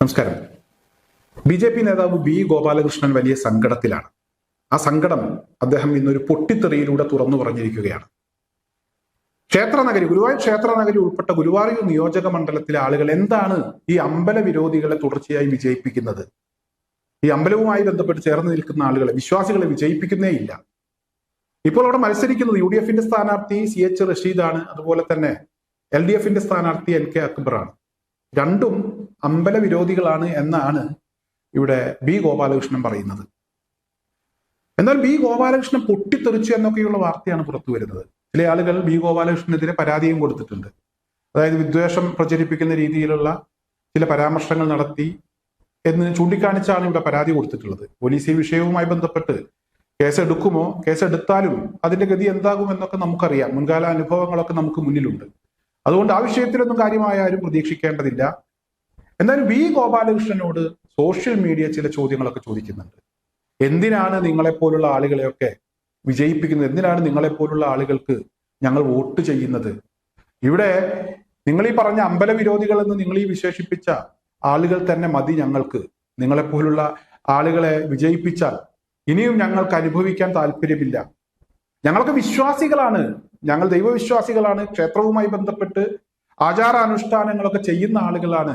നമസ്കാരം. ബി.ജെ.പി നേതാവ് ബി ഗോപാലകൃഷ്ണൻ വലിയ സങ്കടത്തിലാണ്. ആ സങ്കടം അദ്ദേഹം ഇന്നൊരു പൊട്ടിത്തെറിയിലൂടെ തുറന്നു പറഞ്ഞിരിക്കുകയാണ്. ഗുരുവായൂർ ക്ഷേത്രനഗരി ഉൾപ്പെട്ട ഗുരുവായൂർ നിയോജക മണ്ഡലത്തിലെ ആളുകൾ എന്താണ് ഈ അമ്പല വിരോധികളെ തുടർച്ചയായി വിജയിപ്പിക്കുന്നത്? ഈ അമ്പലവുമായി ബന്ധപ്പെട്ട് ചേർന്ന് നിൽക്കുന്ന ആളുകളെ, വിശ്വാസികളെ വിജയിപ്പിക്കുന്നേ ഇല്ല. ഇപ്പോൾ അവിടെ മത്സരിക്കുന്നത് UDF-ന്റെ സ്ഥാനാർത്ഥി CH റഷീദാണ്, അതുപോലെ തന്നെ LDF-ന്റെ സ്ഥാനാർത്ഥി NK അക്ബറാണ്. രണ്ടും അമ്പല വിരോധികളാണ് എന്നാണ് ഇവിടെ ബി ഗോപാലകൃഷ്ണൻ പറയുന്നത്. എന്നാൽ ബി ഗോപാലകൃഷ്ണൻ പൊട്ടിത്തെറിച്ചു എന്നൊക്കെയുള്ള വാർത്തയാണ് പുറത്തു വരുന്നത്. ചില ആളുകൾ ബി ഗോപാലകൃഷ്ണനെതിരെ പരാതിയും കൊടുത്തിട്ടുണ്ട്. അതായത് വിദ്വേഷം പ്രചരിപ്പിക്കുന്ന രീതിയിലുള്ള ചില പരാമർശങ്ങൾ നടത്തി എന്ന് ചൂണ്ടിക്കാണിച്ചാണ് ഇവിടെ പരാതി കൊടുത്തിട്ടുള്ളത്. പോലീസ് ഈ വിഷയവുമായി ബന്ധപ്പെട്ട് കേസെടുക്കുമോ, കേസെടുത്താലും അതിന്റെ ഗതി എന്താകും എന്നൊക്കെ നമുക്കറിയാം. മുൻകാല അനുഭവങ്ങളൊക്കെ നമുക്ക് മുന്നിലുണ്ട്. അതുകൊണ്ട് ആ വിഷയത്തിലൊന്നും കാര്യമായ ആരും പ്രതീക്ഷിക്കേണ്ടതില്ല. എന്നാലും ബി ഗോപാലകൃഷ്ണനോട് സോഷ്യൽ മീഡിയ ചില ചോദ്യങ്ങളൊക്കെ ചോദിക്കുന്നുണ്ട്. എന്തിനാണ് നിങ്ങളെപ്പോലുള്ള ആളുകളെയൊക്കെ വിജയിപ്പിക്കുന്നത്? എന്തിനാണ് നിങ്ങളെപ്പോലുള്ള ആളുകൾക്ക് ഞങ്ങൾ വോട്ട് ചെയ്യുന്നത്? ഇവിടെ നിങ്ങൾ ഈ പറഞ്ഞ അമ്പല വിരോധികൾ എന്ന് നിങ്ങൾ ഈ വിശേഷിപ്പിച്ച ആളുകൾ തന്നെ മതി ഞങ്ങൾക്ക്. നിങ്ങളെപ്പോലുള്ള ആളുകളെ വിജയിപ്പിച്ചാൽ ഇനിയും ഞങ്ങൾക്ക് അനുഭവിക്കാൻ താല്പര്യമില്ല. ഞങ്ങളൊക്കെ വിശ്വാസികളാണ്, ഞങ്ങൾ ദൈവവിശ്വാസികളാണ്, ക്ഷേത്രവുമായി ബന്ധപ്പെട്ട് ആചാരാനുഷ്ഠാനങ്ങളൊക്കെ ചെയ്യുന്ന ആളുകളാണ്.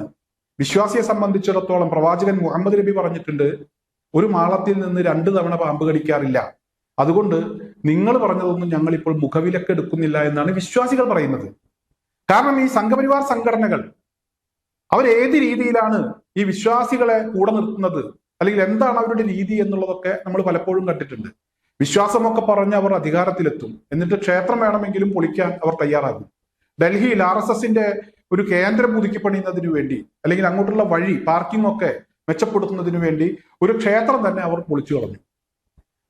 വിശ്വാസിയെ സംബന്ധിച്ചിടത്തോളം പ്രവാചകൻ മുഹമ്മദ് നബി പറഞ്ഞിട്ടുണ്ട്, ഒരു മാളത്തിൽ നിന്ന് 2 തവണ പാമ്പ് കടിക്കാറില്ല. അതുകൊണ്ട് നിങ്ങൾ പറഞ്ഞതൊന്നും ഞങ്ങൾ ഇപ്പോൾ മുഖവിലക്കെടുക്കുന്നില്ല എന്നാണ് വിശ്വാസികൾ പറയുന്നത്. കാരണം ഈ സംഘപരിവാർ സംഘടനകൾ അവരേത് രീതിയിലാണ് ഈ വിശ്വാസികളെ കൂടെ നിർത്തുന്നത്, അല്ലെങ്കിൽ എന്താണ് അവരുടെ രീതി എന്നുള്ളതൊക്കെ നമ്മൾ പലപ്പോഴും കണ്ടിട്ടുണ്ട്. വിശ്വാസമൊക്കെ പറഞ്ഞ് അവർ അധികാരത്തിലെത്തും, എന്നിട്ട് ക്ഷേത്രം വേണമെങ്കിലും പൊളിക്കാൻ അവർ തയ്യാറാകും. ഡൽഹിയിൽ RSSന്റെ ഒരു കേന്ദ്രം പുതുക്കി പണിയുന്നതിന് വേണ്ടി, അല്ലെങ്കിൽ അങ്ങോട്ടുള്ള വഴി പാർക്കിംഗ് ഒക്കെ മെച്ചപ്പെടുത്തുന്നതിന് വേണ്ടി ഒരു ക്ഷേത്രം തന്നെ അവർ പൊളിച്ചു കളഞ്ഞു.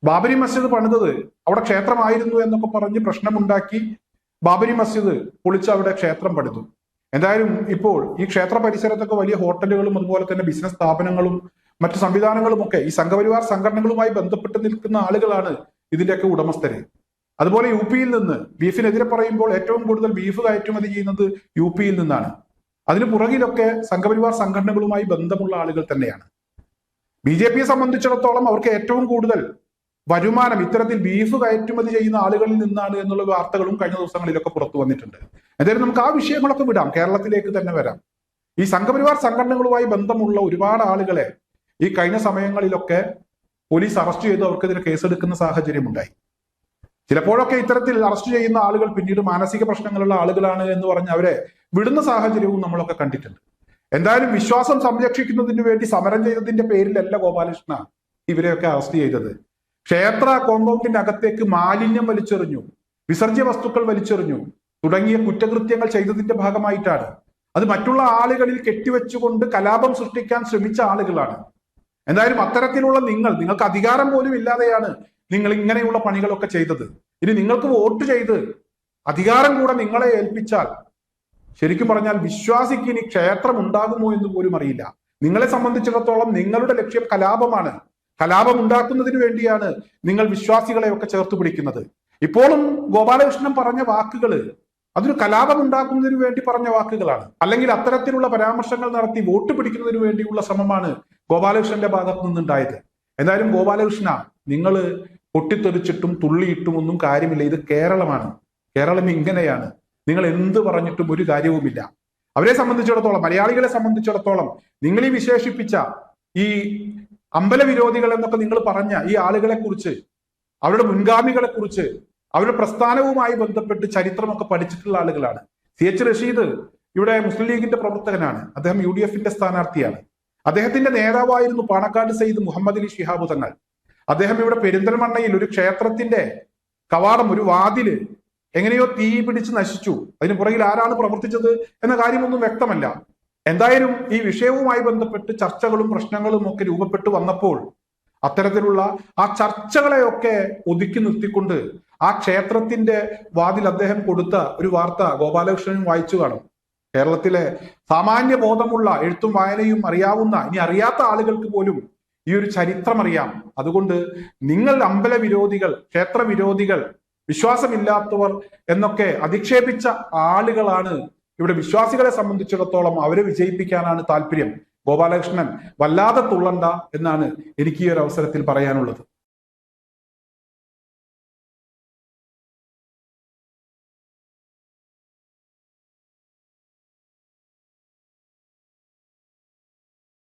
ബാബരി മസ്ജിദ് പണിതത് അവിടെ ക്ഷേത്രമായിരുന്നു എന്നൊക്കെ പറഞ്ഞ് പ്രശ്നമുണ്ടാക്കി ബാബരി മസ്ജിദ് പൊളിച്ച് അവിടെ ക്ഷേത്രം പണിതു. എന്തായാലും ഇപ്പോൾ ഈ ക്ഷേത്ര പരിസരത്തൊക്കെ വലിയ ഹോട്ടലുകളും അതുപോലെ തന്നെ ബിസിനസ് സ്ഥാപനങ്ങളും മറ്റു സംവിധാനങ്ങളും ഒക്കെ ഈ സംഘപരിവാർ സംഘടനകളുമായി ബന്ധപ്പെട്ട് നിൽക്കുന്ന ആളുകളാണ് ഇതിന്റെയൊക്കെ ഉടമസ്ഥര്. അതുപോലെ UP-യിൽ നിന്ന് ബീഫിനെതിരെ പറയുമ്പോൾ ഏറ്റവും കൂടുതൽ ബീഫ് കയറ്റുമതി ചെയ്യുന്നത് UP-യിൽ നിന്നാണ്. അതിന് പുറകിലൊക്കെ സംഘപരിവാർ സംഘടനകളുമായി ബന്ധമുള്ള ആളുകൾ തന്നെയാണ്. BJP-യെ സംബന്ധിച്ചിടത്തോളം അവർക്ക് ഏറ്റവും കൂടുതൽ വരുമാനം ഇത്തരത്തിൽ ബീഫ് കയറ്റുമതി ചെയ്യുന്ന ആളുകളിൽ നിന്നാണ് എന്നുള്ള വാർത്തകളും കഴിഞ്ഞ ദിവസങ്ങളിലൊക്കെ പുറത്തു വന്നിട്ടുണ്ട്. എന്തായാലും നമുക്ക് ആ വിഷയങ്ങളൊക്കെ വിടാം, കേരളത്തിലേക്ക് തന്നെ വരാം. ഈ സംഘപരിവാർ സംഘടനകളുമായി ബന്ധമുള്ള ഒരുപാട് ആളുകളെ ഈ കഴിഞ്ഞ സമയങ്ങളിലൊക്കെ പോലീസ് അറസ്റ്റ് ചെയ്ത് അവർക്കെതിരെ കേസെടുക്കുന്ന സാഹചര്യം ഉണ്ടായി. ചിലപ്പോഴൊക്കെ ഇത്തരത്തിൽ അറസ്റ്റ് ചെയ്യുന്ന ആളുകൾ പിന്നീട് മാനസിക പ്രശ്നങ്ങളുള്ള ആളുകളാണ് എന്ന് പറഞ്ഞ് അവരെ വിടുന്ന സാഹചര്യവും നമ്മളൊക്കെ കണ്ടിട്ടുണ്ട്. എന്തായാലും വിശ്വാസം സംരക്ഷിക്കുന്നതിന് വേണ്ടി സമരം ചെയ്തതിന്റെ പേരിലല്ല ഗോപാലകൃഷ്ണ ഇവരെയൊക്കെ അറസ്റ്റ് ചെയ്തത്. ക്ഷേത്ര കോമ്പൗണ്ടിന്റെ അകത്തേക്ക് മാലിന്യം വലിച്ചെറിഞ്ഞു, വിസർജ്യ വസ്തുക്കൾ വലിച്ചെറിഞ്ഞു തുടങ്ങിയ കുറ്റകൃത്യങ്ങൾ ചെയ്തതിന്റെ ഭാഗമായിട്ടാണ്. അത് മറ്റുള്ള ആളുകളിൽ കെട്ടിവെച്ചുകൊണ്ട് കലാപം സൃഷ്ടിക്കാൻ ശ്രമിച്ച ആളുകളാണ്. എന്തായാലും അത്തരത്തിലുള്ള നിങ്ങൾക്ക് അധികാരം പോലും ഇല്ലാതെയാണ് നിങ്ങൾ ഇങ്ങനെയുള്ള പണികളൊക്കെ ചെയ്തത്. ഇനി നിങ്ങൾക്ക് വോട്ട് ചെയ്ത് അധികാരം കൂടെ നിങ്ങളെ ഏൽപ്പിച്ചാൽ ശരിക്കും പറഞ്ഞാൽ വിശ്വാസിക്ക് ഇനി ക്ഷേത്രം ഉണ്ടാകുമോ എന്ന് പോലും അറിയില്ല. നിങ്ങളെ സംബന്ധിച്ചിടത്തോളം നിങ്ങളുടെ ലക്ഷ്യം കലാപമാണ്. കലാപം ഉണ്ടാക്കുന്നതിന് വേണ്ടിയാണ് നിങ്ങൾ വിശ്വാസികളെയൊക്കെ ചേർത്ത് പിടിക്കുന്നത്. ഇപ്പോഴും ഗോപാലകൃഷ്ണൻ പറഞ്ഞ വാക്കുകൾ അതൊരു കലാപം ഉണ്ടാക്കുന്നതിന് വേണ്ടി പറഞ്ഞ വാക്കുകളാണ്. അല്ലെങ്കിൽ അത്തരത്തിലുള്ള പരാമർശങ്ങൾ നടത്തി വോട്ട് പിടിക്കുന്നതിന് വേണ്ടിയുള്ള ശ്രമമാണ് ഗോപാലകൃഷ്ണന്റെ ഭാഗത്ത് നിന്നുണ്ടായത്. എന്തായാലും ഗോപാലകൃഷ്ണ, നിങ്ങൾ പൊട്ടിത്തെറിച്ചിട്ടും തുള്ളിയിട്ടും ഒന്നും കാര്യമില്ല. ഇത് കേരളമാണ്, കേരളം ഇങ്ങനെയാണ്. നിങ്ങൾ എന്ത് പറഞ്ഞിട്ടും ഒരു കാര്യവുമില്ല. അവരെ സംബന്ധിച്ചിടത്തോളം, മലയാളികളെ സംബന്ധിച്ചിടത്തോളം നിങ്ങൾ ഈ വിശേഷിപ്പിച്ച ഈ അമ്പല വിരോധികൾ എന്നൊക്കെ നിങ്ങൾ പറഞ്ഞ ഈ ആളുകളെ കുറിച്ച്, അവരുടെ മുൻഗാമികളെ കുറിച്ച്, അവരുടെ പ്രസ്ഥാനവുമായി ബന്ധപ്പെട്ട് ചരിത്രമൊക്കെ പഠിച്ചിട്ടുള്ള ആളുകളാണ്. CH റഷീദ് ഇവിടെ മുസ്ലിം ലീഗിന്റെ പ്രവർത്തകനാണ്. അദ്ദേഹം UDF-ന്റെ സ്ഥാനാർത്ഥിയാണ്. അദ്ദേഹത്തിന്റെ നേതാവായിരുന്നു പാണക്കാട് സയ്യിദ് മുഹമ്മദ് അലി ശിഹാബ് തങ്ങൾ. അദ്ദേഹം ഇവിടെ പെരിന്തൽമണ്ണയിൽ ഒരു ക്ഷേത്രത്തിന്റെ കവാടം, ഒരു വാതില് എങ്ങനെയോ തീ പിടിച്ച് നശിച്ചു. അതിന് പുറകിൽ ആരാണ് പ്രവർത്തിച്ചത് എന്ന കാര്യമൊന്നും വ്യക്തമല്ല. എന്തായാലും ഈ വിഷയവുമായി ബന്ധപ്പെട്ട് ചർച്ചകളും പ്രശ്നങ്ങളും ഒക്കെ രൂപപ്പെട്ടു വന്നപ്പോൾ അത്തരത്തിലുള്ള ആ ചർച്ചകളെയൊക്കെ ഒതുക്കി നിർത്തിക്കൊണ്ട് ആ ക്ഷേത്രത്തിന്റെ വാതിൽ അദ്ദേഹം കൊടുത്ത ഒരു വാർത്ത ഗോപാലകൃഷ്ണനും വായിച്ചു കാണും. കേരളത്തിലെ സാമാന്യ ബോധമുള്ള, എഴുത്തും വായനയും അറിയാവുന്ന, ഇനി അറിയാത്ത ആളുകൾക്ക് പോലും ഈ ഒരു ചരിത്രം അറിയാം. അതുകൊണ്ട് നിങ്ങൾ അമ്പല വിരോധികൾ, ക്ഷേത്ര വിരോധികൾ, വിശ്വാസമില്ലാത്തവർ എന്നൊക്കെ അധിക്ഷേപിച്ച ആളുകളാണ് ഇവിടെ വിശ്വാസികളെ സംബന്ധിച്ചിടത്തോളം അവരെ വിജയിപ്പിക്കാനാണ് താല്പര്യം. ഗോപാലകൃഷ്ണൻ വല്ലാതെ തുള്ളണ്ട എന്നാണ് എനിക്ക് ഈ ഒരു അവസരത്തിൽ പറയാനുള്ളത്.